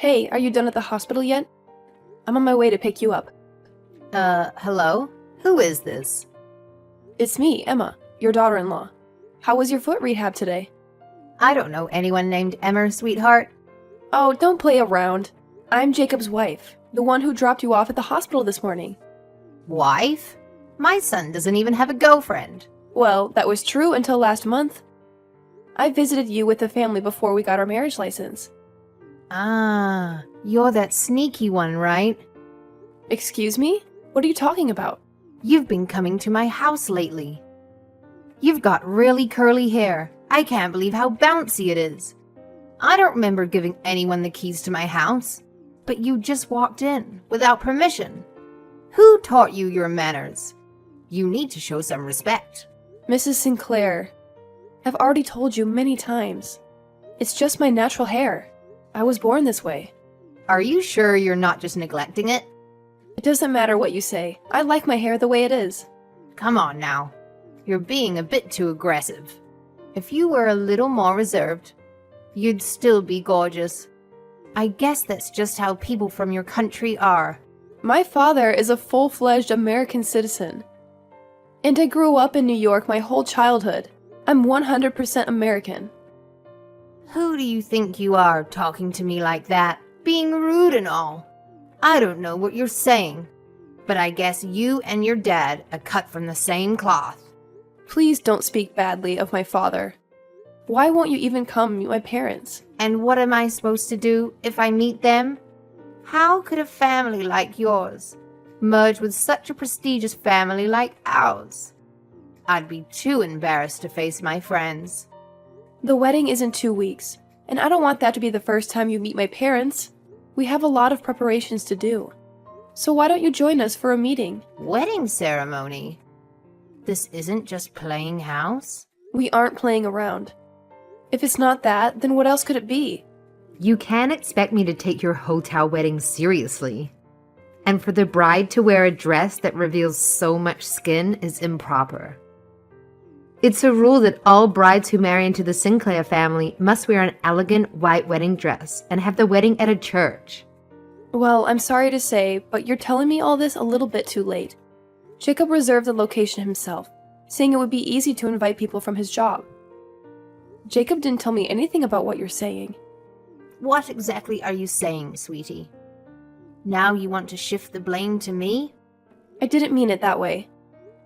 Hey, are you done at the hospital yet? I'm on my way to pick you up. Hello? Who is this? It's me, Emma, your daughter-in-law. How was your foot rehab today? I don't know anyone named Emma, sweetheart. Oh, don't play around. I'm Jacob's wife, the one who dropped you off at the hospital this morning. Wife? My son doesn't even have a girlfriend. Well, that was true until last month. I visited you with the family before we got our marriage license. Ah, you're that sneaky one, right? Excuse me? What are you talking about? You've been coming to my house lately. You've got really curly hair. I can't believe how bouncy it is. I don't remember giving anyone the keys to my house, but you just walked in without permission. Who taught you your manners? You need to show some respect. Mrs. Sinclair, I've already told you many times. It's just my natural hair. I was born this way. Are you sure you're not just neglecting it? It doesn't matter what you say. I like my hair the way it is. Come on now. You're being a bit too aggressive. If you were a little more reserved, you'd still be gorgeous. I guess that's just how people from your country are. My father is a full-fledged American citizen. And I grew up in New York my whole childhood. I'm 100% American. Who do you think you are talking to me like that? Being rude and all. I don't know what you're saying, but I guess you and your dad are cut from the same cloth. Please don't speak badly of my father. Why won't you even come meet my parents? And what am I supposed to do if I meet them? How could a family like yours merge with such a prestigious family like ours? I'd be too embarrassed to face my friends. The wedding is in 2 weeks, and I don't want that to be the first time you meet my parents. We have a lot of preparations to do. So why don't you join us for a meeting? Wedding ceremony? This isn't just playing house? We aren't playing around. If it's not that, then what else could it be? You can't expect me to take your hotel wedding seriously. And for the bride to wear a dress that reveals so much skin is improper. It's a rule that all brides who marry into the Sinclair family must wear an elegant white wedding dress and have the wedding at a church. Well, I'm sorry to say, but you're telling me all this a little bit too late. Jacob reserved the location himself, saying it would be easy to invite people from his job. Jacob didn't tell me anything about what you're saying. What exactly are you saying, sweetie? Now you want to shift the blame to me? I didn't mean it that way.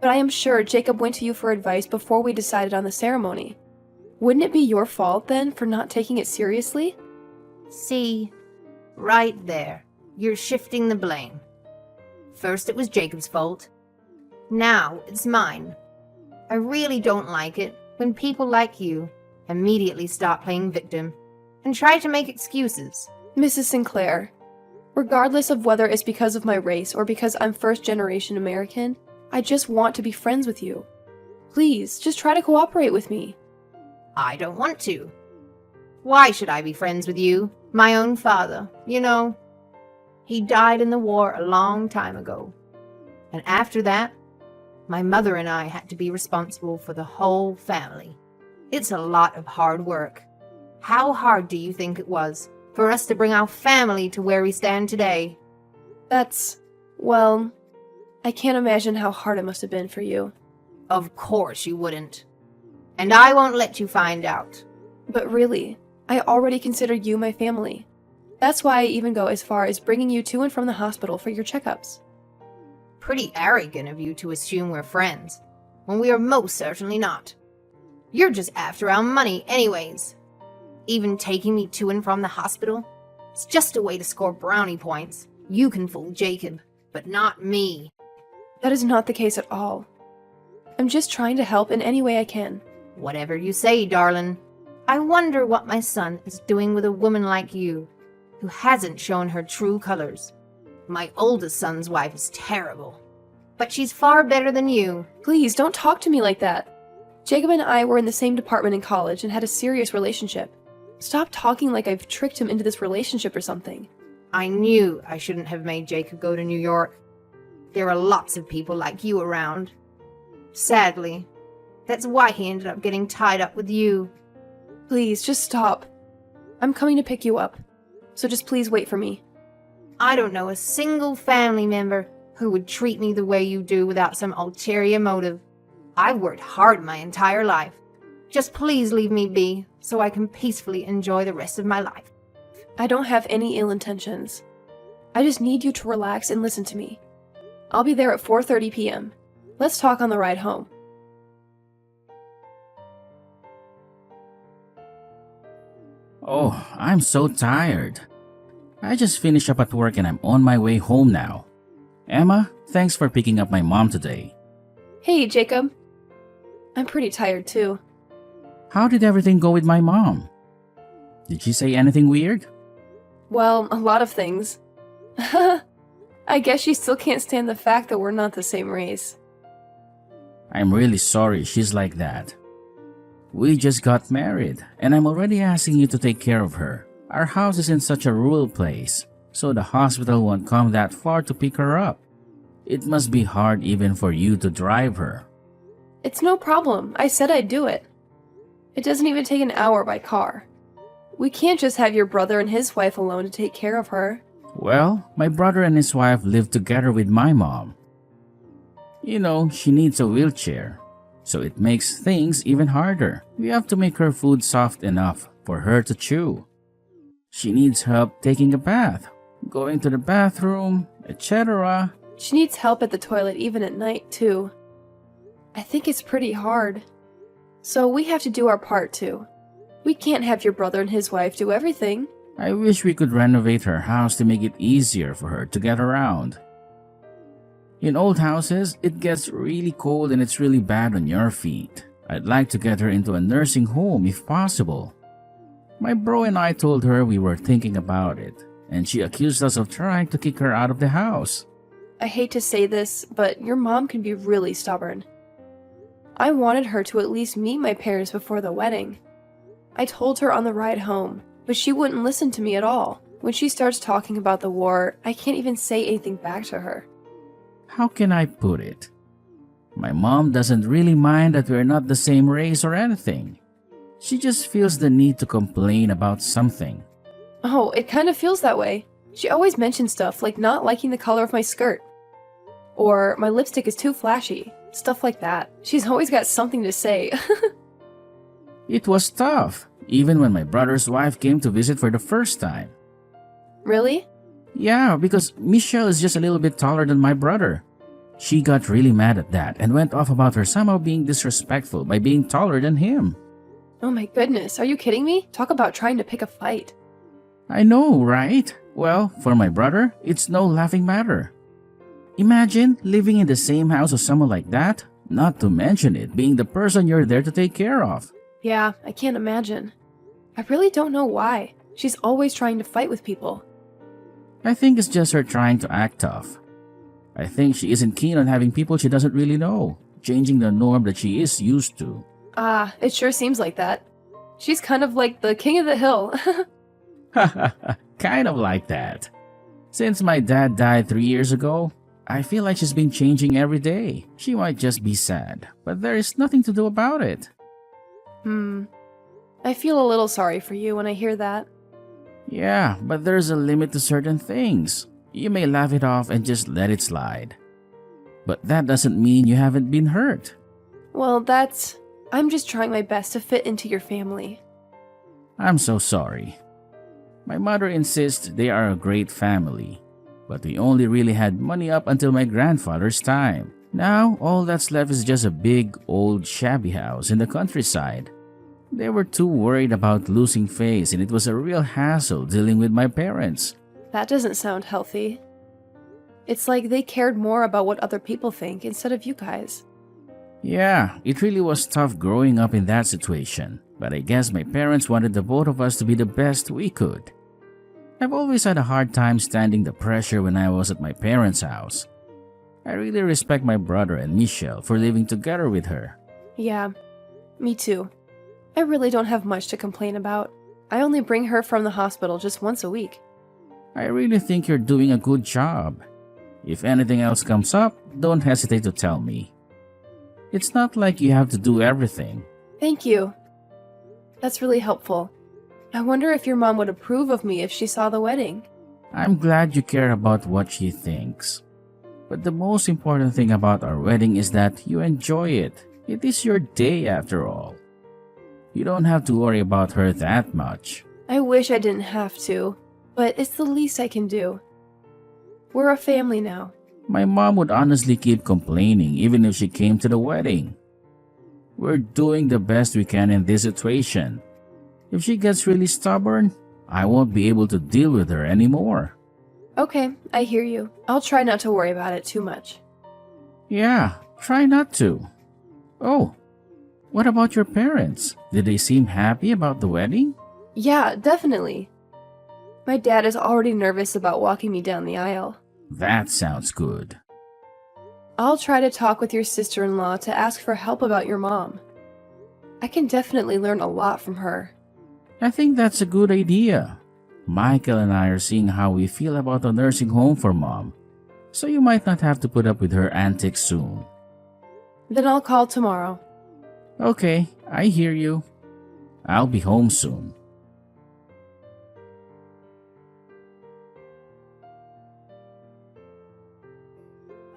But I am sure Jacob went to you for advice before we decided on the ceremony. Wouldn't it be your fault, then, for not taking it seriously? See, right there, you're shifting the blame. First it was Jacob's fault. Now it's mine. I really don't like it when people like you immediately stop playing victim and try to make excuses. Mrs. Sinclair, regardless of whether it's because of my race or because I'm first-generation American, I just want to be friends with you. Please, just try to cooperate with me. I don't want to. Why should I be friends with you? My own father, you know. He died in the war a long time ago. And after that, my mother and I had to be responsible for the whole family. It's a lot of hard work. How hard do you think it was for us to bring our family to where we stand today? Well, I can't imagine how hard it must have been for you. Of course you wouldn't. And I won't let you find out. But really, I already consider you my family. That's why I even go as far as bringing you to and from the hospital for your checkups. Pretty arrogant of you to assume we're friends, when we are most certainly not. You're just after our money anyways. Even taking me to and from the hospital, it's just a way to score brownie points. You can fool Jacob, but not me. That is not the case at all. I'm just trying to help in any way I can. Whatever you say, darling. I wonder what my son is doing with a woman like you, who hasn't shown her true colors. My oldest son's wife is terrible, but she's far better than you. Please, don't talk to me like that. Jacob and I were in the same department in college and had a serious relationship. Stop talking like I've tricked him into this relationship or something. I knew I shouldn't have made Jacob go to New York. There are lots of people like you around. Sadly, that's why he ended up getting tied up with you. Please, just stop. I'm coming to pick you up. so just please wait for me. I don't know a single family member who would treat me the way you do without some ulterior motive. I've worked hard my entire life. Just please leave me be so I can peacefully enjoy the rest of my life. I don't have any ill intentions. I just need you to relax and listen to me. I'll be there at 4:30 p.m. Let's talk on the ride home. Oh, I'm so tired. I just finished up at work and I'm on my way home now. Emma, thanks for picking up my mom today. Hey, Jacob. I'm pretty tired too. How did everything go with my mom? Did she say anything weird? Well, a lot of things. I guess she still can't stand the fact that we're not the same race. I'm really sorry she's like that. We just got married, and I'm already asking you to take care of her. Our house is in such a rural place, so the hospital won't come that far to pick her up. It must be hard even for you to drive her. It's no problem. I said I'd do it. It doesn't even take an hour by car. We can't just have your brother and his wife alone to take care of her. Well, my brother and his wife live together with my mom. You know, she needs a wheelchair, so it makes things even harder. We have to make her food soft enough for her to chew. She needs help taking a bath, going to the bathroom, etc. She needs help at the toilet even at night, too. I think it's pretty hard. So we have to do our part, too. We can't have your brother and his wife do everything. I wish we could renovate her house to make it easier for her to get around. In old houses, it gets really cold and it's really bad on your feet. I'd like to get her into a nursing home if possible. My bro and I told her we were thinking about it, and she accused us of trying to kick her out of the house. I hate to say this, but your mom can be really stubborn. I wanted her to at least meet my parents before the wedding. I told her on the ride home, but she wouldn't listen to me at all. When she starts talking about the war, I can't even say anything back to her. How can I put it? My mom doesn't really mind that we're not the same race or anything. She just feels the need to complain about something. Oh, it kind of feels that way. She always mentions stuff like not liking the color of my skirt. Or my lipstick is too flashy. Stuff like that. She's always got something to say. It was tough, even when my brother's wife came to visit for the first time. Really? Yeah, because Michelle is just a little bit taller than my brother. She got really mad at that and went off about her somehow being disrespectful by being taller than him. Oh my goodness, are you kidding me? Talk about trying to pick a fight. I know, right? Well, for my brother, it's no laughing matter. Imagine living in the same house as someone like that, not to mention it being the person you're there to take care of. Yeah, I can't imagine. I really don't know why. She's always trying to fight with people. I think it's just her trying to act tough. I think she isn't keen on having people she doesn't really know, changing the norm that she is used to. Ah, it sure seems like that. She's kind of like the king of the hill. Kind of like that. Since my dad died 3 years ago, I feel like she's been changing every day. She might just be sad, but there is nothing to do about it. I feel a little sorry for you when I hear that. Yeah, but there's a limit to certain things. You may laugh it off and just let it slide. But that doesn't mean you haven't been hurt. Well, I'm just trying my best to fit into your family. I'm so sorry. My mother insists they are a great family, but we only really had money up until my grandfather's time. Now, all that's left is just a big, old, shabby house in the countryside. They were too worried about losing face, and it was a real hassle dealing with my parents. That doesn't sound healthy. It's like they cared more about what other people think instead of you guys. Yeah, it really was tough growing up in that situation, but I guess my parents wanted the both of us to be the best we could. I've always had a hard time standing the pressure when I was at my parents' house. I really respect my brother and Michelle for living together with her. Yeah, me too. I really don't have much to complain about. I only bring her from the hospital just once a week. I really think you're doing a good job. If anything else comes up, don't hesitate to tell me. It's not like you have to do everything. Thank you. That's really helpful. I wonder if your mom would approve of me if she saw the wedding. I'm glad you care about what she thinks. But the most important thing about our wedding is that you enjoy it. It is your day after all. You don't have to worry about her that much. I wish I didn't have to, but it's the least I can do. We're a family now. My mom would honestly keep complaining even if she came to the wedding. We're doing the best we can in this situation. If she gets really stubborn, I won't be able to deal with her anymore. Okay, I hear you. I'll try not to worry about it too much. Yeah, try not to. Oh, what about your parents? Did they seem happy about the wedding? Yeah, definitely. My dad is already nervous about walking me down the aisle. That sounds good. I'll try to talk with your sister-in-law to ask for help about your mom. I can definitely learn a lot from her. I think that's a good idea. Michael and I are seeing how we feel about the nursing home for mom, so you might not have to put up with her antics soon. Then I'll call tomorrow. Okay, I hear you. I'll be home soon.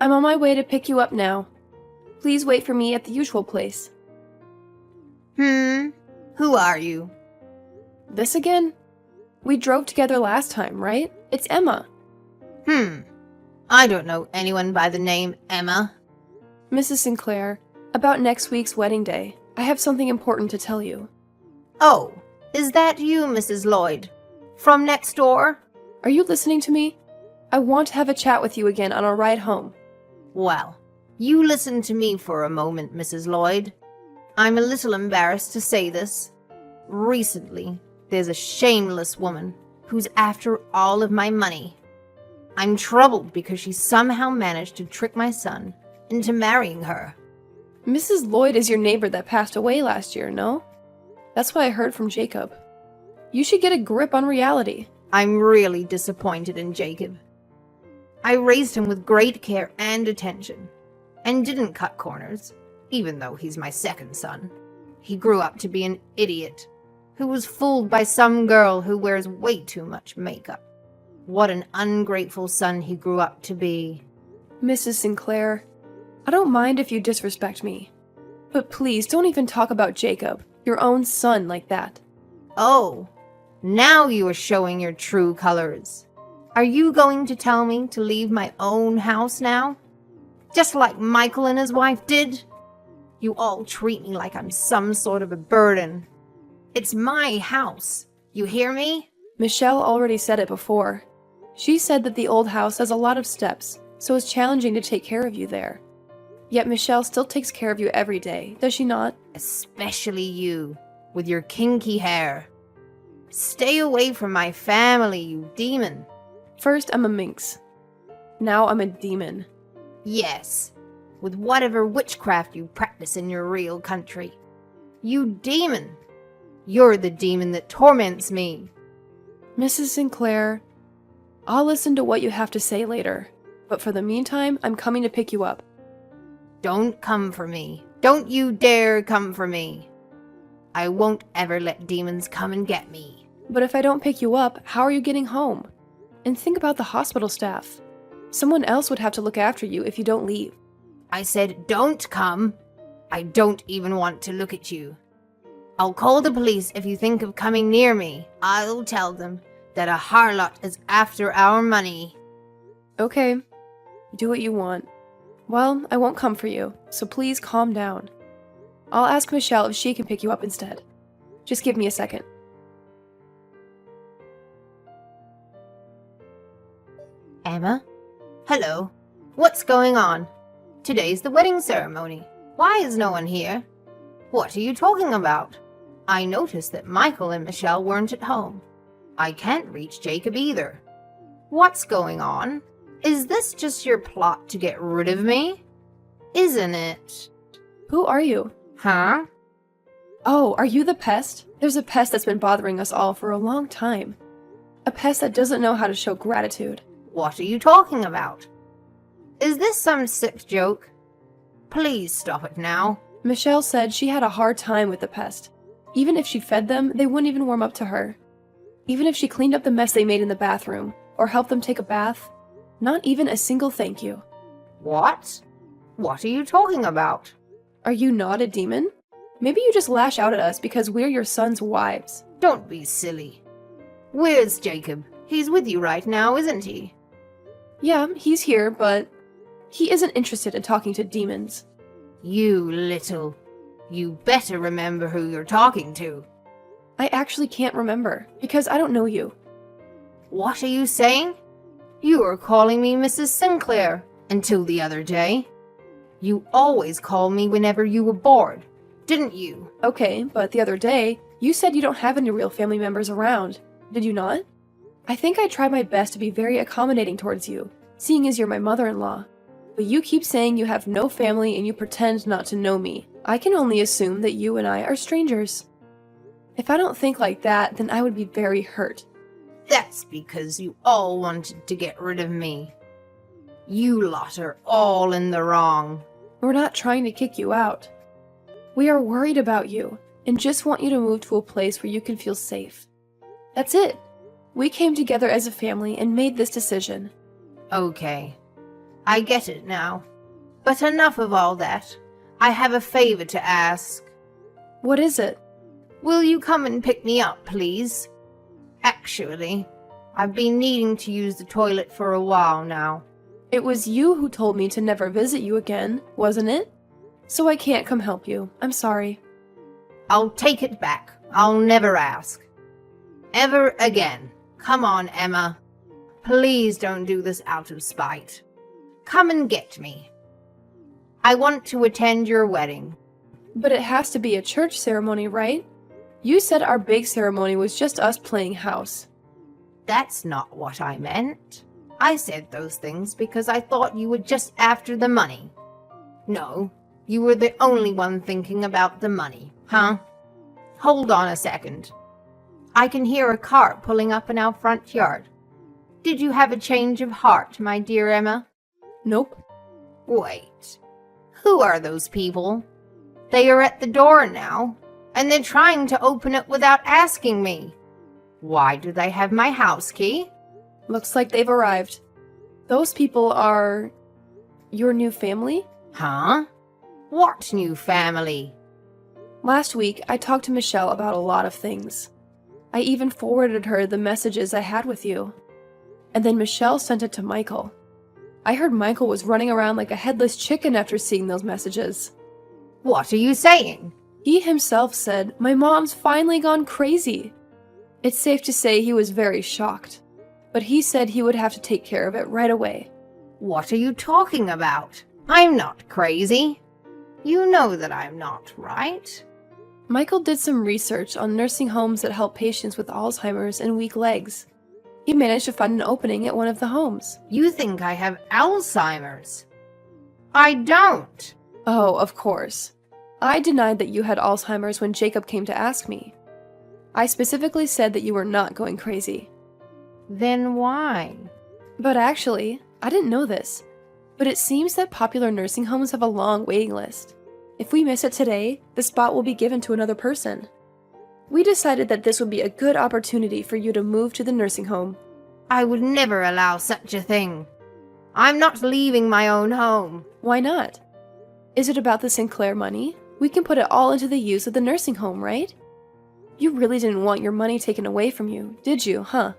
I'm on my way to pick you up now. Please wait for me at the usual place. Who are you? This again? We drove together last time, right? It's Emma. I don't know anyone by the name Emma. Mrs. Sinclair, about next week's wedding day, I have something important to tell you. Oh, is that you, Mrs. Lloyd? From next door? Are you listening to me? I want to have a chat with you again on our ride home. Well, you listen to me for a moment, Mrs. Lloyd. I'm a little embarrassed to say this. Recently, there's a shameless woman who's after all of my money. I'm troubled because she somehow managed to trick my son into marrying her. Mrs. Lloyd is your neighbor that passed away last year, no? That's what I heard from Jacob. You should get a grip on reality. I'm really disappointed in Jacob. I raised him with great care and attention, and didn't cut corners, even though he's my second son. He grew up to be an idiot, who was fooled by some girl who wears way too much makeup. What an ungrateful son he grew up to be. Mrs. Sinclair, I don't mind if you disrespect me, but please don't even talk about Jacob, your own son, like that. Oh, now you are showing your true colors. Are you going to tell me to leave my own house now? Just like Michael and his wife did? You all treat me like I'm some sort of a burden. It's my house. You hear me? Michelle already said it before. She said that the old house has a lot of steps, so it's challenging to take care of you there. Yet Michelle still takes care of you every day, does she not? Especially you, with your kinky hair. Stay away from my family, you demon. First, I'm a minx. Now I'm a demon. Yes, with whatever witchcraft you practice in your real country. You demon. You're the demon that torments me. Mrs. Sinclair, I'll listen to what you have to say later, but for the meantime, I'm coming to pick you up. Don't come for me. Don't you dare come for me. I won't ever let demons come and get me. But if I don't pick you up, how are you getting home? And think about the hospital staff. Someone else would have to look after you if you don't leave. I said don't come. I don't even want to look at you. I'll call the police if you think of coming near me. I'll tell them that a harlot is after our money. Okay, do what you want. Well, I won't come for you, so please calm down. I'll ask Michelle if she can pick you up instead. Just give me a second. Emma? Hello. What's going on? Today's the wedding ceremony. Why is no one here? What are you talking about? I noticed that Michael and Michelle weren't at home. I can't reach Jacob either. What's going on? Is this just your plot to get rid of me? Isn't it? Who are you? Huh? Oh, are you the pest? There's a pest that's been bothering us all for a long time. A pest that doesn't know how to show gratitude. What are you talking about? Is this some sick joke? Please stop it now. Michelle said she had a hard time with the pest. Even if she fed them, they wouldn't even warm up to her. Even if she cleaned up the mess they made in the bathroom, or helped them take a bath, not even a single thank you. What? What are you talking about? Are you not a demon? Maybe you just lash out at us because we're your son's wives. Don't be silly. Where's Jacob? He's with you right now, isn't he? Yeah, he's here, but he isn't interested in talking to demons. You better remember who you're talking to. I actually can't remember, because I don't know you. What are you saying? You were calling me Mrs. Sinclair until the other day. You always called me whenever you were bored, didn't you? Okay, but the other day, you said you don't have any real family members around. Did you not? I think I tried my best to be very accommodating towards you, seeing as you're my mother-in-law. But you keep saying you have no family and you pretend not to know me. I can only assume that you and I are strangers. If I don't think like that, then I would be very hurt. That's because you all wanted to get rid of me. You lot are all in the wrong. We're not trying to kick you out. We are worried about you and just want you to move to a place where you can feel safe. That's it. We came together as a family and made this decision. Okay, I get it now. But enough of all that. I have a favor to ask. What is it? Will you come and pick me up, please? Actually, I've been needing to use the toilet for a while now. It was you who told me to never visit you again, wasn't it? So I can't come help you. I'm sorry. I'll take it back. I'll never ask. Ever again. Come on, Emma. Please don't do this out of spite. Come and get me. I want to attend your wedding. But it has to be a church ceremony, right? You said our big ceremony was just us playing house. That's not what I meant. I said those things because I thought you were just after the money. No, you were the only one thinking about the money, huh? Hold on a second. I can hear a cart pulling up in our front yard. Did you have a change of heart, my dear Emma? Nope. Wait. Who are those people? They are at the door now, and they're trying to open it without asking me. Why do they have my house key? Looks like they've arrived. Those people are your new family? Huh? What new family? Last week, I talked to Michelle about a lot of things. I even forwarded her the messages I had with you. And then Michelle sent it to Michael. I heard Michael was running around like a headless chicken after seeing those messages. What are you saying? He himself said, "My mom's finally gone crazy." It's safe to say he was very shocked. But he said he would have to take care of it right away. What are you talking about? I'm not crazy. You know that I'm not, right? Michael did some research on nursing homes that help patients with Alzheimer's and weak legs. He managed to find an opening at one of the homes. You think I have Alzheimer's? I don't. Oh, of course. I denied that you had Alzheimer's when Jacob came to ask me. I specifically said that you were not going crazy. Then why? But actually, I didn't know this. But it seems that popular nursing homes have a long waiting list. If we miss it today, the spot will be given to another person. We decided that this would be a good opportunity for you to move to the nursing home. I would never allow such a thing. I'm not leaving my own home. Why not? Is it about the Sinclair money? We can put it all into the use of the nursing home, right? You really didn't want your money taken away from you, did you, huh?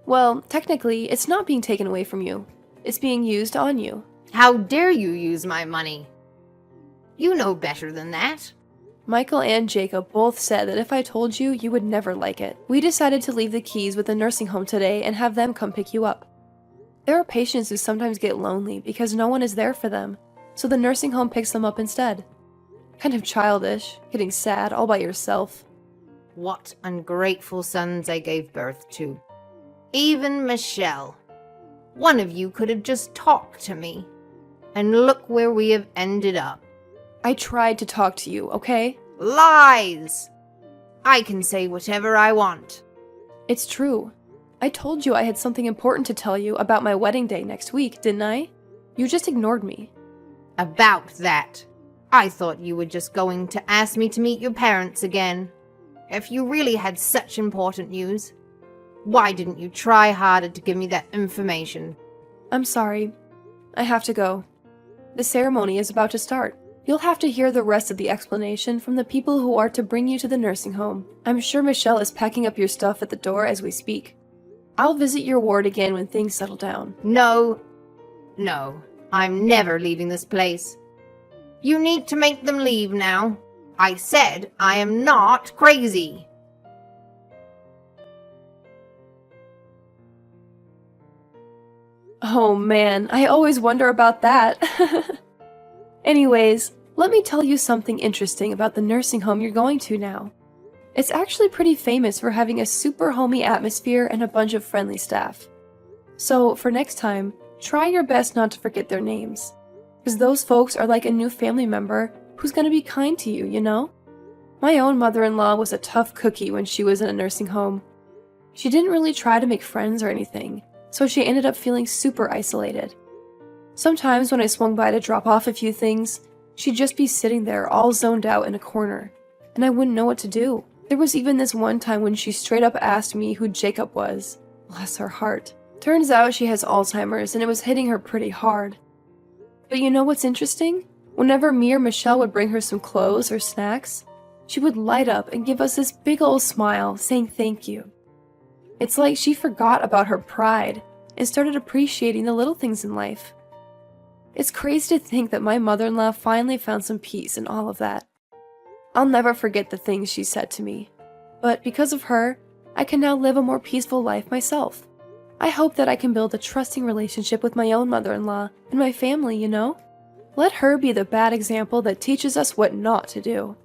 Well, technically, it's not being taken away from you. It's being used on you. How dare you use my money? You know better than that. Michael and Jacob both said that if I told you, you would never like it. We decided to leave the keys with the nursing home today and have them come pick you up. There are patients who sometimes get lonely because no one is there for them, so the nursing home picks them up instead. Kind of childish, getting sad all by yourself. What ungrateful sons I gave birth to. Even Michelle. One of you could have just talked to me. And look where we have ended up. I tried to talk to you, okay? Lies! I can say whatever I want. It's true. I told you I had something important to tell you about my wedding day next week, didn't I? You just ignored me. About that. I thought you were just going to ask me to meet your parents again. If you really had such important news. Why didn't you try harder to give me that information? I'm sorry. I have to go. The ceremony is about to start. You'll have to hear the rest of the explanation from the people who are to bring you to the nursing home. I'm sure Michelle is packing up your stuff at the door as we speak. I'll visit your ward again when things settle down. No, I'm never leaving this place. You need to make them leave now. I said I am not crazy. Oh man, I always wonder about that. Anyways, let me tell you something interesting about the nursing home you're going to now. It's actually pretty famous for having a super homey atmosphere and a bunch of friendly staff. So, for next time, try your best not to forget their names. Because those folks are like a new family member who's gonna be kind to you, you know? My own mother-in-law was a tough cookie when she was in a nursing home. She didn't really try to make friends or anything, so she ended up feeling super isolated. Sometimes when I swung by to drop off a few things, she'd just be sitting there all zoned out in a corner, and I wouldn't know what to do. There was even this one time when she straight up asked me who Jacob was. Bless her heart. Turns out she has Alzheimer's and it was hitting her pretty hard. But you know what's interesting? Whenever me or Michelle would bring her some clothes or snacks, she would light up and give us this big old smile saying thank you. It's like she forgot about her pride and started appreciating the little things in life. It's crazy to think that my mother-in-law finally found some peace in all of that. I'll never forget the things she said to me, but because of her, I can now live a more peaceful life myself. I hope that I can build a trusting relationship with my own mother-in-law and my family, you know? Let her be the bad example that teaches us what not to do.